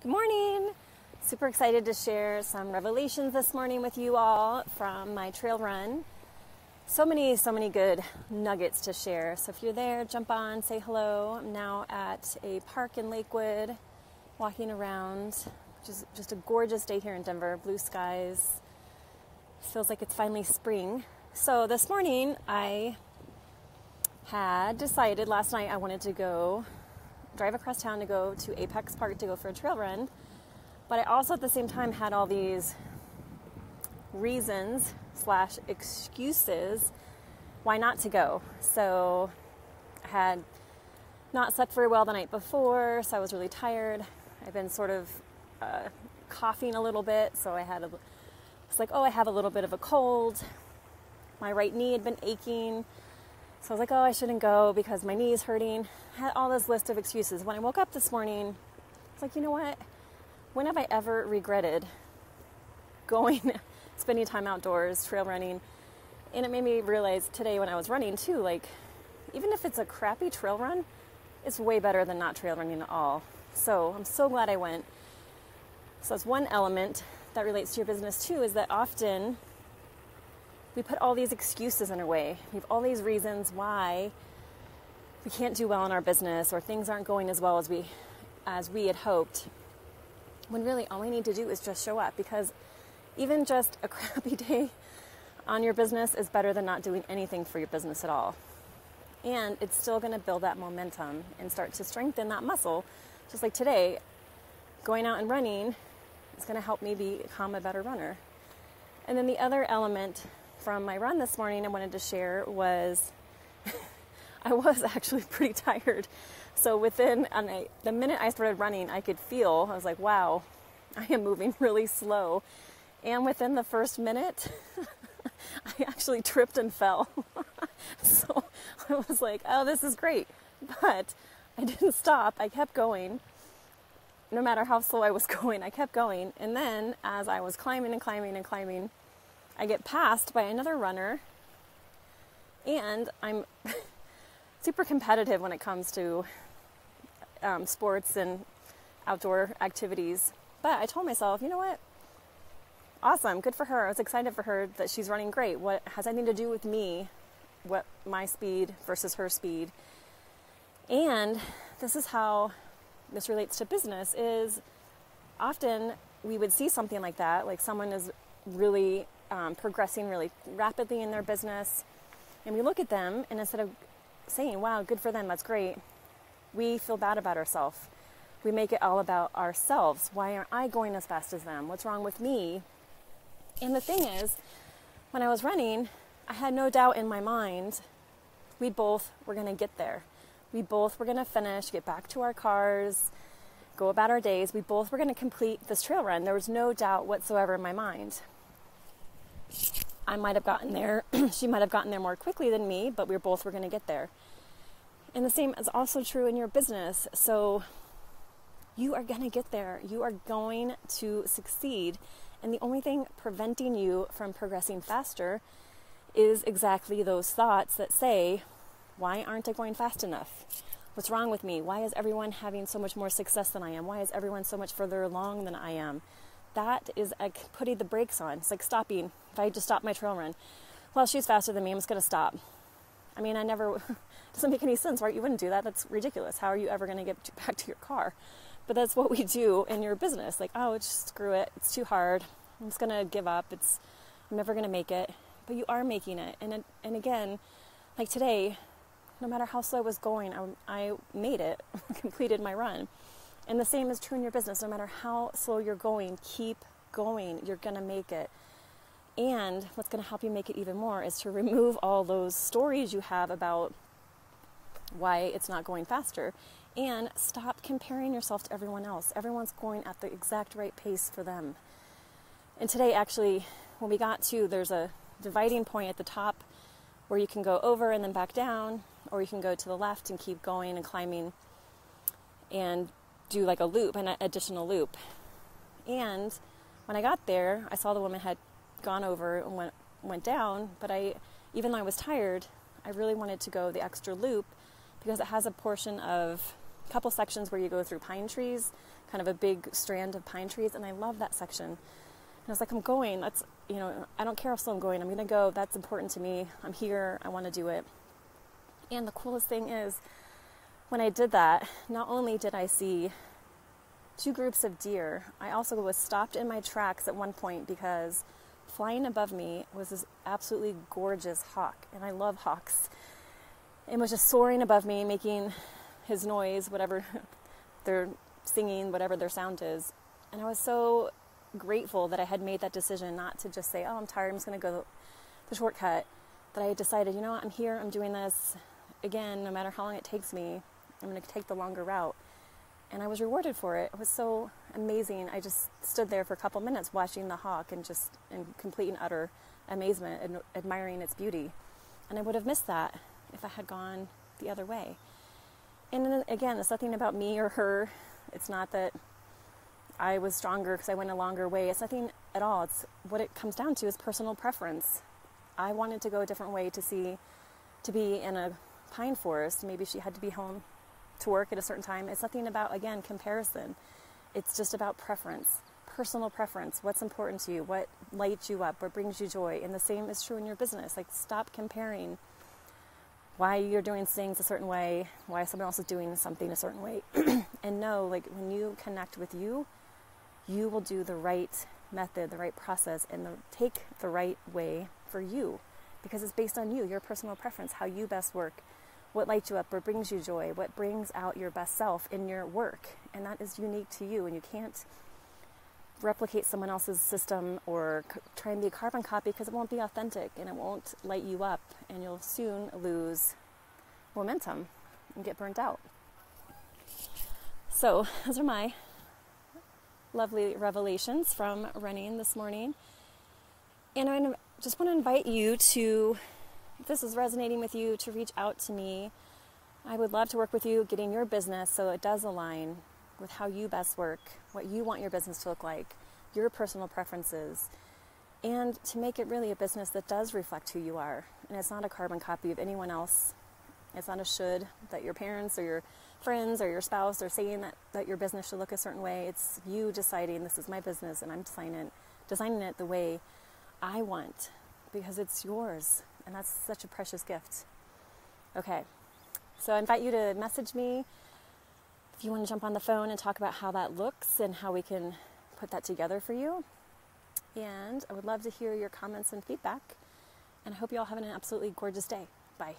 Good morning. Super excited to share some revelations this morning with you all from my trail run. So many good nuggets to share. So if you're there, jump on, say hello. I'm now at a park in Lakewood, walking around, which is just a gorgeous day here in Denver. Blue skies. Feels like it's finally spring. So this morning I had decided last night I wanted to go drive across town to go to Apex Park to go for a trail run. But I also at the same time had all these reasons / excuses why not to go. So I had not slept very well the night before, so I was really tired. I've been sort of coughing a little bit, so it's like, I have a little bit of a cold. My right knee had been aching. So I was like, I shouldn't go because my knee is hurting. I had all this list of excuses. When I woke up this morning, it's like, you know what? When have I ever regretted spending time outdoors, trail running? And it made me realize today when I was running too, like, even if it's a crappy trail run, it's way better than not trail running at all. So I'm so glad I went. So that's one element that relates to your business too, is that often we put all these excuses in our way. We have all these reasons why we can't do well in our business or things aren't going as well as we had hoped. When really all we need to do is just show up, because even just a crappy day on your business is better than not doing anything for your business at all. And it's still going to build that momentum and start to strengthen that muscle. Just like today, going out and running is going to help me become a better runner. And then the other element from my run this morning I wanted to share was I was actually pretty tired. So the minute I started running, I could feel, I was like, wow, I am moving really slow. And within the first minute, I actually tripped and fell. So I was like, this is great. But I didn't stop. I kept going. No matter how slow I was going, I kept going. And then as I was climbing and climbing and climbing, I get passed by another runner, and I'm super competitive when it comes to sports and outdoor activities. But I told myself, you know what? Awesome, good for her. I was excited for her that she's running great. What has anything to do with me? What my speed versus her speed? And this is how this relates to business. Is often we would see something like that, like someone is really progressing really rapidly in their business, and we look at them, and instead of saying, wow, good for them, that's great, we feel bad about ourselves. We make it all about ourselves. Why aren't I going as fast as them? What's wrong with me? And the thing is, when I was running, I had no doubt in my mind we both were going to get there. We both were going to finish, get back to our cars, go about our days. We both were going to complete this trail run. There was no doubt whatsoever in my mind. I might have gotten there. She might have gotten there more quickly than me, but we both were going to get there. And the same is also true in your business. So you are going to get there. You are going to succeed. And the only thing preventing you from progressing faster is exactly those thoughts that say, why aren't I going fast enough? What's wrong with me? Why is everyone having so much more success than I am? Why is everyone so much further along than I am? That is like putting the brakes on. It's like stopping. If I just stop my trail run, well, she's faster than me, I'm just going to stop. I mean, doesn't make any sense, right? You wouldn't do that. That's ridiculous. How are you ever going to get back to your car? But that's what we do in your business. Like, screw it. It's too hard. I'm just going to give up. I'm never going to make it. But you are making it. And again, like today, no matter how slow I was going, I made it, completed my run. And the same is true in your business. No matter how slow you're going, keep going. You're going to make it. And what's going to help you make it even more is to remove all those stories you have about why it's not going faster, and stop comparing yourself to everyone else. Everyone's going at the exact right pace for them. And today, actually, when we got to, there's a dividing point at the top where you can go over and then back down, or you can go to the left and keep going and climbing and do like a loop, an additional loop. And when I got there, I saw the woman had gone over and went down, but even though I was tired, I really wanted to go the extra loop because it has a portion of a couple sections where you go through pine trees, kind of a big strand of pine trees, and I love that section. And I was like, I'm going. I don't care how slow I'm going. I'm going to go. That's important to me. I'm here. I want to do it. And the coolest thing is, when I did that, not only did I see 2 groups of deer, I also was stopped in my tracks at one point because flying above me was this absolutely gorgeous hawk, and I love hawks. It was just soaring above me, making his noise, whatever they're singing, whatever their sound is. And I was so grateful that I had made that decision not to just say, oh, I'm tired, I'm just going to go the shortcut. That I decided, I'm here, I'm doing this. Again, no matter how long it takes me, I'm going to take the longer route. And I was rewarded for it. It was so amazing. I just stood there for a couple minutes watching the hawk and just in complete and utter amazement and admiring its beauty. And I would have missed that if I had gone the other way. And then, again, it's nothing about me or her. It's not that I was stronger because I went a longer way. It's nothing at all. It's what it comes down to is personal preference. I wanted to go a different way to be in a pine forest. Maybe she had to be home to work at a certain time. It's nothing about, again, comparison. It's just about preference, personal preference. What's important to you? What lights you up? What brings you joy? And the same is true in your business. Like, stop comparing why you're doing things a certain way, why someone else is doing something a certain way. And know, like, when you connect with you, you will do the right method, the right process, and take the right way for you, because it's based on you, your personal preference, how you best work, what lights you up, what brings you joy, what brings out your best self in your work. And that is unique to you, and you can't replicate someone else's system or try and be a carbon copy, because it won't be authentic and it won't light you up, and you'll soon lose momentum and get burnt out. So those are my lovely revelations from running this morning. And I just want to invite you to, if this is resonating with you, to reach out to me. I would love to work with you getting your business so it does align with how you best work, what you want your business to look like, your personal preferences, and to make it really a business that does reflect who you are. And it's not a carbon copy of anyone else. It's not a should that your parents or your friends or your spouse are saying that your business should look a certain way. It's you deciding, this is my business and I'm designing it the way I want, because it's yours, and that's such a precious gift. Okay, so I invite you to message me if you want to jump on the phone and talk about how that looks and how we can put that together for you. And I would love to hear your comments and feedback, and I hope you all have an absolutely gorgeous day. Bye.